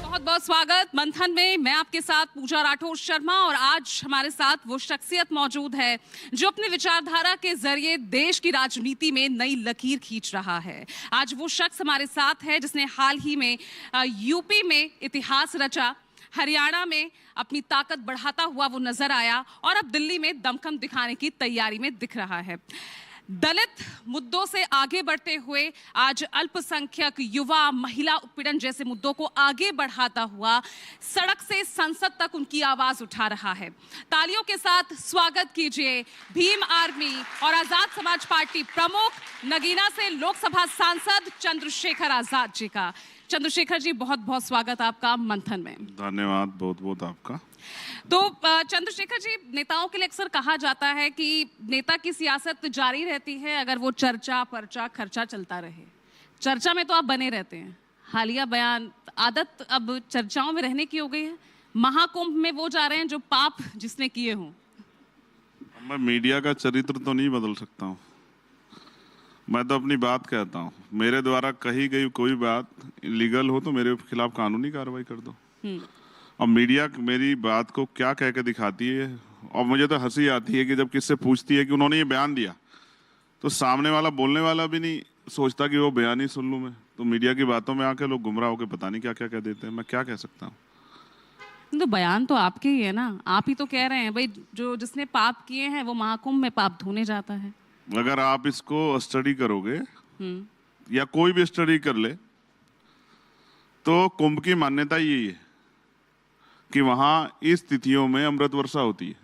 बहुत बहुत स्वागत मंथन में। मैं आपके साथ पूजा राठौर शर्मा और आज हमारे साथ वो शख्सियत मौजूद है जो अपनी विचारधारा के जरिए देश की राजनीति में नई लकीर खींच रहा है। आज वो शख्स हमारे साथ है जिसने हाल ही में यूपी में इतिहास रचा, हरियाणा में अपनी ताकत बढ़ाता हुआ वो नजर आया और अब दिल्ली में दमखम दिखाने की तैयारी में दिख रहा है। दलित मुद्दों से आगे बढ़ते हुए आज अल्पसंख्यक, युवा, महिला उत्पीड़न जैसे मुद्दों को आगे बढ़ाता हुआ सड़क से संसद तक उनकी आवाज उठा रहा है। तालियों के साथ स्वागत कीजिए भीम आर्मी और आजाद समाज पार्टी प्रमुख, नगीना से लोकसभा सांसद चंद्रशेखर आजाद जी का। चंद्रशेखर जी, बहुत बहुत स्वागत आपका मंथन में। धन्यवाद बहुत बहुत आपका। तो चंद्रशेखर जी, नेताओं के लिए अक्सर कहा जाता है कि नेता की सियासत जारी रहती है अगर वो चर्चा, पर्चा, खर्चा चलता रहे। चर्चा में तो आप बने रहते हैं। हालिया बयान, आदत अब चर्चाओं में रहने की हो गई है। महाकुंभ में वो जा रहे हैं जो पाप जिसने किए हों। मैं मीडिया का चरित्र तो नहीं बदल सकता हूँ, मैं तो अपनी बात कहता हूँ। मेरे द्वारा कही गई कोई बात इलीगल हो तो मेरे खिलाफ कानूनी कार्रवाई कर दो। और मीडिया मेरी बात को क्या कह के दिखाती है, और मुझे तो हंसी आती है कि जब किससे पूछती है कि उन्होंने ये बयान दिया तो सामने वाला बोलने वाला भी नहीं सोचता कि वो बयान ही सुन लूं मैं। तो मीडिया की बातों में आके लोग गुमराह होकर पता नहीं क्या क्या कह देते हैं। मैं क्या कह सकता हूँ? तो बयान तो आपके ही है ना, आप ही तो कह रहे हैं भाई जो जिसने पाप किए हैं वो महाकुंभ में पाप धोने जाता है। अगर आप इसको स्टडी करोगे या कोई भी स्टडी कर ले तो कुंभ की मान्यता यही है कि वहां इस तिथियों में अमृत वर्षा होती है,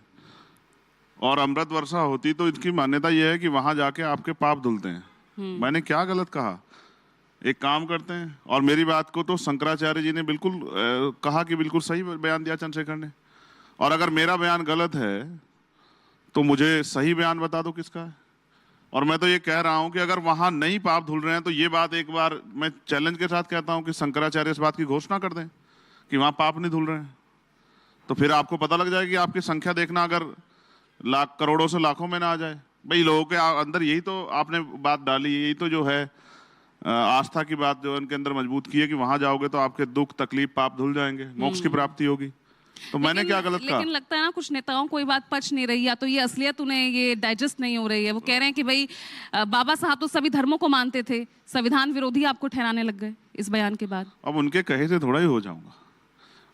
और अमृत वर्षा होती तो इसकी मान्यता यह है कि वहां जाके आपके पाप धुलते हैं। मैंने क्या गलत कहा? एक काम करते हैं, और मेरी बात को तो शंकराचार्य जी ने बिल्कुल कहा कि बिल्कुल सही बयान दिया चंद्रशेखर ने। और अगर मेरा बयान गलत है तो मुझे सही बयान बता दो किसका है। और मैं तो ये कह रहा हूं कि अगर वहां नहीं पाप धुल रहे हैं तो ये बात एक बार मैं चैलेंज के साथ कहता हूं कि शंकराचार्य इस बात की घोषणा कर दें कि वहां पाप नहीं धुल रहे हैं, तो फिर आपको पता लग जाएगी। आपकी संख्या देखना अगर लाख, करोड़ों से लाखों में ना आ जाए। भाई लोगों के अंदर यही तो आपने बात डाली, यही तो जो है आस्था की बात जो उनके अंदर मजबूत की है कि वहां जाओगे तो आपके दुख, तकलीफ, पाप धुल जाएंगे, मोक्ष की प्राप्ति होगी। तो मैंने क्या गलत कहा? लेकिन लगता है ना कुछ नेताओं को ये बात पच नहीं रही, या तो ये असलियत उन्हें ये डाइजेस्ट नहीं हो रही है। वो कह रहे हैं कि भाई बाबा साहब तो सभी धर्मों को मानते थे, संविधान विरोधी आपको ठहराने लग गए इस बयान के बाद। अब उनके कहे से थोड़ा ही हो जाऊंगा।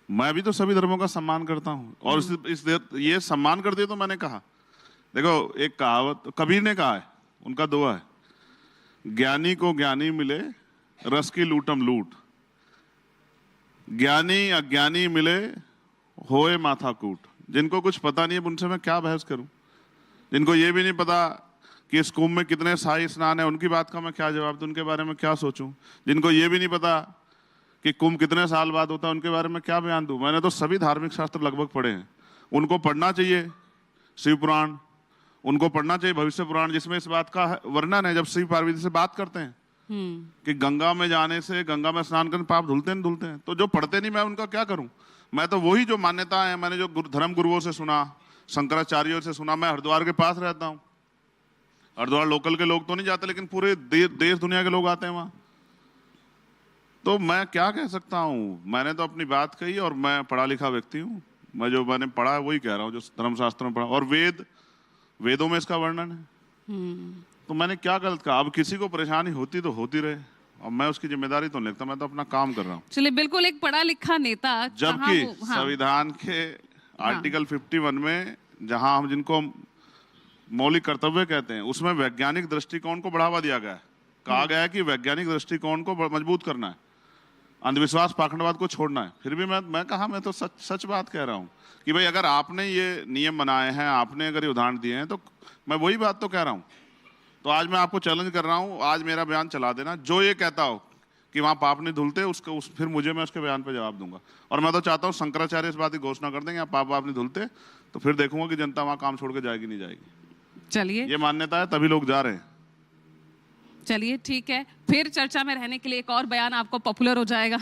मैं भी तो सभी धर्मों का सम्मान करता हूँ, और ये सम्मान कर दिया तो मैंने कहा। देखो, एक कहावत कबीर ने कहा है, उनका दुआ है, ज्ञानी को ज्ञानी मिले, रस की लूटम लूट, ज्ञानी अज्ञानी मिले, होए माथा कूट। जिनको कुछ पता नहीं है उनसे मैं क्या बहस करूं? जिनको ये भी नहीं पता कि इस कुंभ में कितने शाही स्नान है, उनकी बात का मैं क्या जवाब दूं? उनके बारे में क्या सोचूं? जिनको ये भी नहीं पता कि कुंभ कितने साल बाद होता है, उनके बारे में क्या बयान दूं? मैंने तो सभी धार्मिक शास्त्र लगभग पढ़े हैं। उनको पढ़ना चाहिए शिव पुराण, उनको पढ़ना चाहिए भविष्य पुराण, जिसमें इस बात का वर्णन है जब शिव पार्वती से बात करते हैं कि गंगा में जाने से, गंगा में स्नान करने पाप धुलते नहीं धुलते हैं। तो जो पढ़ते नहीं मैं उनका क्या करूं? मैं तो वही जो मान्यता है, मैंने जो धर्म गुरुओं से सुना, शंकराचार्यों से सुना। मैं हरिद्वार के पास रहता हूं, हरिद्वार लोकल के लोग तो नहीं जाते, लेकिन पूरे देश दुनिया के लोग आते हैं वहां। तो मैं क्या कह सकता हूं? मैंने तो अपनी बात कही, और मैं पढ़ा लिखा व्यक्ति हूं। मैं जो मैंने पढ़ा है वही कह रहा हूं, जो धर्मशास्त्र में पढ़ा, और वेदों में इसका वर्णन है। तो मैंने क्या गलत कहा? अब किसी को परेशानी होती तो होती रहे, और मैं उसकी जिम्मेदारी तो नहीं लेता। मैं तो अपना काम कर रहा हूँ। चलिए, बिल्कुल एक पढ़ा लिखा नेता, जबकि संविधान के आर्टिकल 51 में जहां हम जिनको मौलिक कर्तव्य कहते हैं, उसमें वैज्ञानिक दृष्टिकोण को बढ़ावा दिया गया है। कहा गया है कि वैज्ञानिक दृष्टिकोण को मजबूत करना है, अंधविश्वास, पाखंडवाद को छोड़ना है। फिर भी मैं कहा, मैं तो सच बात कह रहा हूँ कि भाई अगर आपने ये नियम बनाए हैं, आपने अगर ये उदाहरण दिए हैं, तो मैं वही बात तो कह रहा हूँ। तो आज मैं आपको चैलेंज कर रहा हूँ, आज मेरा बयान चला देना। जो ये कहता हो कि वहां पाप नहीं धुलते, फिर मैं उसके बयान पे जवाब दूंगा। और मैं तो चाहता हूँ शंकराचार्य इस बात की घोषणा कर देंगे, पाप नहीं धुलते, तो फिर देखूंगा कि जनता वहां काम छोड़ के जाएगी नहीं जाएगी। चलिए, ये मान्यता है, तभी लोग जा रहे हैं। चलिए ठीक है, फिर चर्चा में रहने के लिए एक और बयान आपको पॉपुलर हो जाएगा।